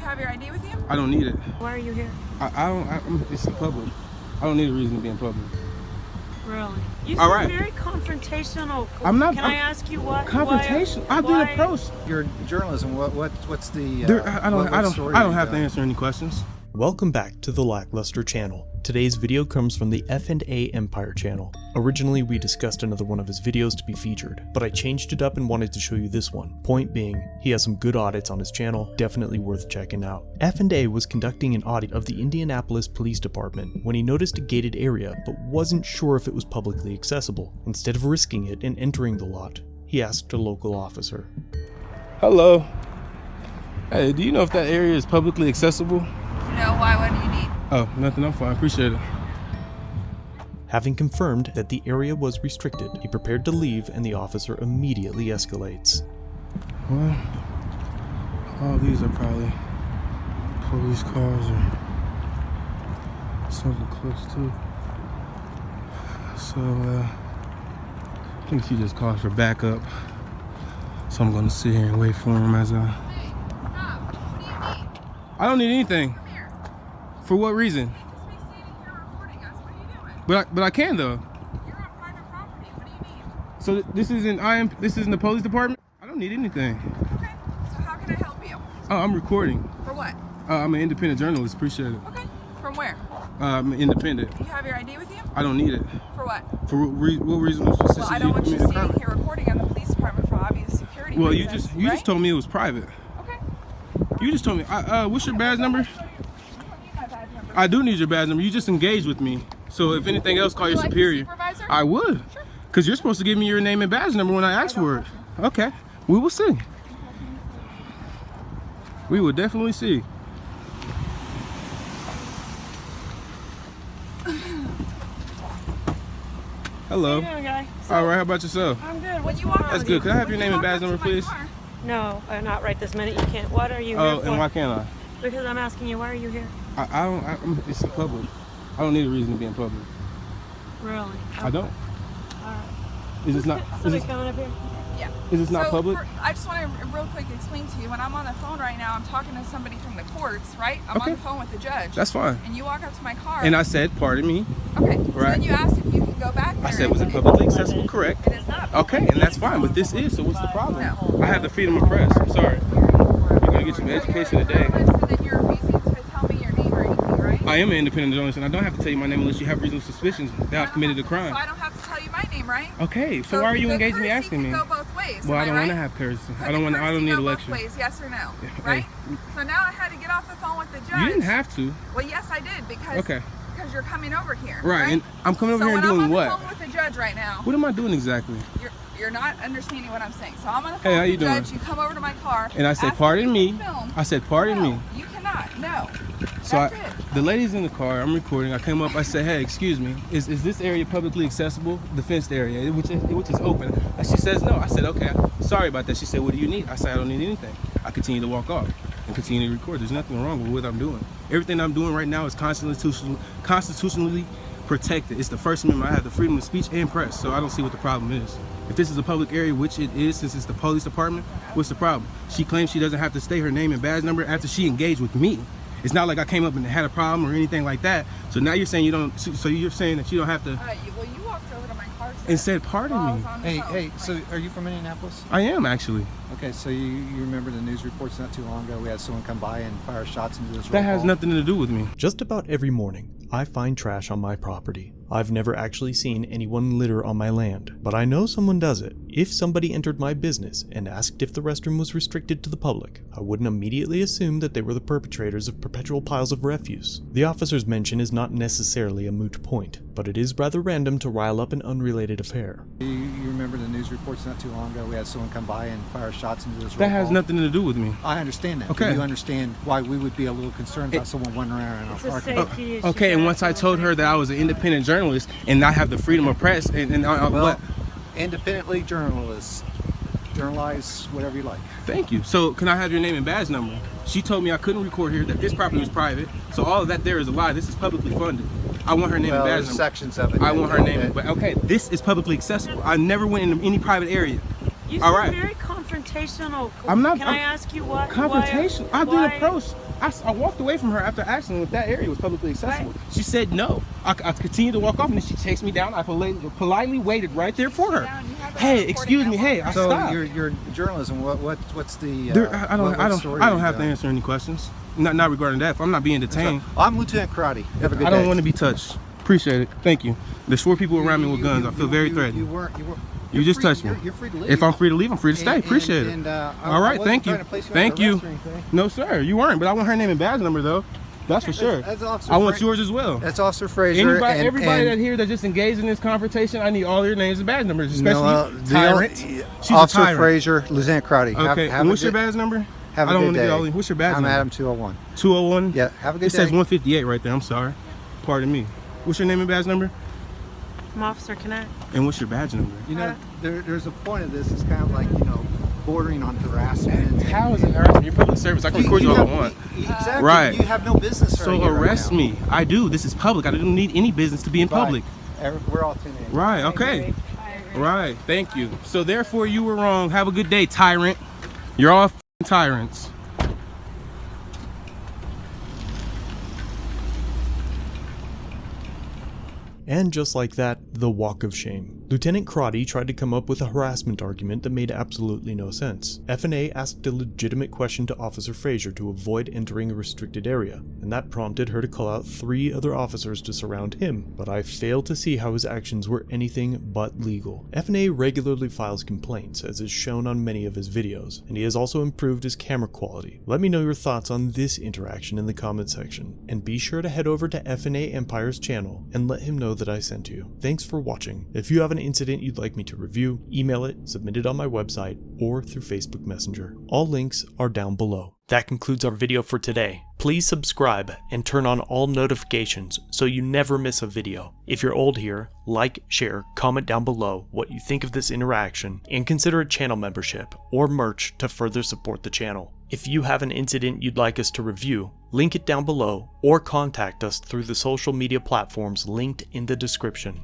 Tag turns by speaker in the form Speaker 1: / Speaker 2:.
Speaker 1: have your ID with you?
Speaker 2: I don't need it.
Speaker 1: Why are you here?
Speaker 2: It's the public. I don't need a reason to be in public.
Speaker 1: Really? You seem very confrontational. Can I ask you what?
Speaker 2: Confrontation? I've been approached.
Speaker 3: Your journalism. What's the?
Speaker 2: I don't have to answer any questions.
Speaker 4: Welcome back to the LackLuster channel. Today's video comes from the F&A Empire channel. Originally we discussed another one of his videos to be featured, but I changed it up and wanted to show you this one. Point being, he has some good audits on his channel, definitely worth checking out. F&A was conducting an audit of the Indianapolis Police Department when he noticed a gated area but wasn't sure if it was publicly accessible. Instead of risking it and entering the lot, he asked a local officer.
Speaker 2: Hello. Hey, do you know if that area is publicly accessible?
Speaker 1: No, why? What do you need?
Speaker 2: Oh, nothing. I'm fine. Appreciate it.
Speaker 4: Having confirmed that the area was restricted, he prepared to leave and the officer immediately escalates.
Speaker 2: Well, all these are probably police cars or something close to. So, I think she just called for backup. So I'm going to sit here and wait for him as I...
Speaker 1: Hey, stop. What do you need?
Speaker 2: I don't need anything.
Speaker 1: Come here.
Speaker 2: For what reason?
Speaker 1: You just be standing here recording us. What are you doing?
Speaker 2: But I can though.
Speaker 1: You're on private property. What do you need?
Speaker 2: So this isn't the police department? I don't need anything.
Speaker 1: Okay. So how can I help you?
Speaker 2: Oh, I'm recording.
Speaker 1: For what?
Speaker 2: I'm an independent journalist. Appreciate it.
Speaker 1: Okay. From where?
Speaker 2: I'm independent.
Speaker 1: You have your ID with you?
Speaker 2: I don't need it.
Speaker 1: For what?
Speaker 2: For what reason was
Speaker 1: Well, I don't want you standing here recording on the police department for obvious security
Speaker 2: Well,
Speaker 1: reasons,
Speaker 2: you just told me it was private.
Speaker 1: Okay.
Speaker 2: You just told me. What's your badge number?
Speaker 1: You don't need my badge number.
Speaker 2: I do need your badge number. You just engaged with me. So if anything else, call your
Speaker 1: Like the
Speaker 2: superior.
Speaker 1: supervisor?
Speaker 2: I would.
Speaker 1: Sure.
Speaker 2: Because you're supposed to give me your name and badge number when I ask for it. Okay. We will see. We will definitely see. Hello.
Speaker 1: How you doing, guy?
Speaker 2: All right. How about yourself?
Speaker 1: I'm good. What you want?
Speaker 2: That's good. Can I have your name and badge number, please?
Speaker 1: No, not right this minute. You can't. What are you
Speaker 2: Oh,
Speaker 1: here for?
Speaker 2: and why can't I?
Speaker 1: Because I'm asking you, why are you here?
Speaker 2: It's the public. I don't need a reason to be in public.
Speaker 1: Really?
Speaker 2: I don't.
Speaker 1: All right.
Speaker 2: Is this not?
Speaker 1: Somebody coming up here? Yeah.
Speaker 2: Is this not public?
Speaker 5: I just want to real quick explain to you, when I'm on the phone right now, I'm talking to somebody from the courts, right? I'm on the phone with the judge.
Speaker 2: That's fine.
Speaker 5: And you walk up to my car.
Speaker 2: And I said, pardon me.
Speaker 5: Okay. So
Speaker 2: Right.
Speaker 5: then you asked if you can go back there.
Speaker 2: I said, was it publicly accessible? Correct.
Speaker 5: It is not.
Speaker 2: Okay, and that's fine, but this is, so what's the problem?
Speaker 5: No.
Speaker 2: I have the freedom of press. I'm sorry. You're going to get some education today.
Speaker 5: So then you're refusing to tell me your name or anything, right?
Speaker 2: I am an independent journalist, and I don't have to tell you my name unless you have reasonable suspicions that I've committed a crime.
Speaker 5: So I don't have to tell you my name, right?
Speaker 2: Okay, so why are you
Speaker 5: the
Speaker 2: engaging me
Speaker 5: courtesy
Speaker 2: asking me?
Speaker 5: can go both ways.
Speaker 2: Well, I
Speaker 5: am
Speaker 2: don't
Speaker 5: right?
Speaker 2: want to have courtesy.
Speaker 5: Could
Speaker 2: I don't
Speaker 5: the
Speaker 2: need a
Speaker 5: courtesy go
Speaker 2: lecture.
Speaker 5: both ways, yes or no?
Speaker 2: Hey.
Speaker 5: Right? So now I had to get off the phone with the judge.
Speaker 2: You didn't have to.
Speaker 5: Well, yes, I did because you're coming over here.
Speaker 2: Right, and I'm coming over here and doing what?
Speaker 5: So I'm on the phone with the judge right now.
Speaker 2: What am I doing exactly?
Speaker 5: You're not understanding what I'm saying. So I'm on the
Speaker 2: Hey,
Speaker 5: phone
Speaker 2: how
Speaker 5: with
Speaker 2: you
Speaker 5: the
Speaker 2: doing?
Speaker 5: judge. You come over to my car.
Speaker 2: And I said,
Speaker 5: ask
Speaker 2: pardon
Speaker 5: if
Speaker 2: me.
Speaker 5: you can film.
Speaker 2: I said, pardon me.
Speaker 5: No, you cannot. No.
Speaker 2: So
Speaker 5: That's it.
Speaker 2: the lady's in the car, I'm recording, I came up, I said, hey, excuse me, is this area publicly accessible? The fenced area, which is open. And she says no. I said, okay, sorry about that. She said, what do you need? I said, I don't need anything. I continue to walk off and continue to record. There's nothing wrong with what I'm doing. Everything I'm doing right now is constitutionally protected. It's the First Amendment. I have the freedom of speech and press, so I don't see what the problem is. If this is a public area, which it is since it's the police department, what's the problem? She claims she doesn't have to state her name and badge number after she engaged with me. It's not like I came up and had a problem or anything like that. So now you're saying you don't, so you're saying that you don't have to.
Speaker 5: Well, you walked over to my car
Speaker 2: And said, pardon me.
Speaker 3: Hey, so are you from Indianapolis?
Speaker 2: I am actually.
Speaker 3: Okay, so you remember the news reports not too long ago? We had someone come by and fire shots into this.
Speaker 2: That has nothing to do with me.
Speaker 4: Just about every morning, I find trash on my property. I've never actually seen anyone litter on my land, but I know someone does it. If somebody entered my business and asked if the restroom was restricted to the public, I wouldn't immediately assume that they were the perpetrators of perpetual piles of refuse. The officer's mention is not necessarily a moot point, but it is rather random to rile up an unrelated affair.
Speaker 3: You remember the news reports not too long ago? We had someone come by and fire shots into this.
Speaker 2: That has nothing to do with me.
Speaker 3: I understand that.
Speaker 2: Okay.
Speaker 3: Do you understand why we would be a little concerned about someone wandering around in our parking lot?
Speaker 2: Okay, and once I told her that I was an independent journalist and I have the freedom of press,
Speaker 3: Well,
Speaker 2: what?
Speaker 3: Independently journalists. Journalize whatever you like.
Speaker 2: Thank you. So can I have your name and badge number? She told me I couldn't record here, that this property was private. So all of that there is a lie. This is publicly funded. I want her name and badge
Speaker 3: there's
Speaker 2: number.
Speaker 3: sections of it.
Speaker 2: I want her name. But okay, this is publicly accessible. I never went into any private area.
Speaker 1: You
Speaker 2: All
Speaker 1: seem
Speaker 2: right.
Speaker 1: very confrontational. confrontational.
Speaker 2: I'm not.
Speaker 1: Can I ask you what?
Speaker 2: Confrontation. I've been
Speaker 1: why-
Speaker 2: approached. I walked away from her after asking if that area was publicly accessible.
Speaker 1: Right.
Speaker 2: She said no. I continued to walk off, and then she chased me down. I politely waited right there for her.
Speaker 5: Down, you have that
Speaker 2: Hey,
Speaker 5: recording
Speaker 2: excuse me.
Speaker 5: now.
Speaker 2: Hey, I
Speaker 3: So
Speaker 2: stopped.
Speaker 3: your journalism, what's the?
Speaker 2: I don't have to answer any questions. Not regarding that. If I'm not being detained,
Speaker 3: I'm Lieutenant Karate. Have a good
Speaker 2: I
Speaker 3: day.
Speaker 2: don't want to be touched. Appreciate it. Thank you. There's 4 people around me with guns. I feel very threatened.
Speaker 3: You weren't.
Speaker 2: You just touched me.
Speaker 3: You're free to leave.
Speaker 2: If I'm free to leave, I'm free to stay. Appreciate it. All right, thank you. Thank you. No, sir, you weren't. But I want her name and badge number though. That's for sure.
Speaker 3: That's Officer
Speaker 2: I want
Speaker 3: Fra-
Speaker 2: yours as well.
Speaker 3: That's Officer Frazier.
Speaker 2: Everybody that here that just engaged in this confrontation, I need all their names and badge numbers, especially
Speaker 3: the
Speaker 2: Tyrant. She's
Speaker 3: Officer
Speaker 2: a tyrant.
Speaker 3: Frazier, Lieutenant Karate.
Speaker 2: Okay, and what's your badge number?
Speaker 3: Have a
Speaker 2: I don't
Speaker 3: good
Speaker 2: want to
Speaker 3: day.
Speaker 2: get all in. What's your badge
Speaker 3: I'm
Speaker 2: number?
Speaker 3: Adam 201.
Speaker 2: 201?
Speaker 3: Yeah, have a good
Speaker 2: It
Speaker 3: day.
Speaker 2: says 158 right there. I'm sorry. Pardon me. What's your name and badge number?
Speaker 1: I'm Officer Connect.
Speaker 2: And what's your badge number?
Speaker 3: You know, there's a point of this. It's kind of like, bordering on harassment.
Speaker 2: How is it harassment? You're public service. I can record you all I want.
Speaker 3: Exactly.
Speaker 2: Right.
Speaker 3: You have no business right
Speaker 2: So
Speaker 3: here right
Speaker 2: arrest
Speaker 3: now.
Speaker 2: me. I do. This is public. I don't need any business to be in public.
Speaker 3: We're all tuned in.
Speaker 2: Right, okay. Right, thank you. So therefore you were wrong. Have a good day, tyrant. You're all f***ing tyrants.
Speaker 4: And just like that, the walk of shame. Lieutenant Karate tried to come up with a harassment argument that made absolutely no sense. F&A asked a legitimate question to Officer Frazier to avoid entering a restricted area, and that prompted her to call out 3 other officers to surround him, but I failed to see how his actions were anything but legal. F&A regularly files complaints, as is shown on many of his videos, and he has also improved his camera quality. Let me know your thoughts on this interaction in the comment section, and be sure to head over to F&A Empire's channel and let him know that I sent you. Thanks for watching. If you have an incident you'd like me to review, email it, submit it on my website, or through Facebook Messenger. All links are down below. That concludes our video for today. Please subscribe and turn on all notifications so you never miss a video. If you're old here, like, share, comment down below what you think of this interaction, and consider a channel membership or merch to further support the channel. If you have an incident you'd like us to review, link it down below or contact us through the social media platforms linked in the description.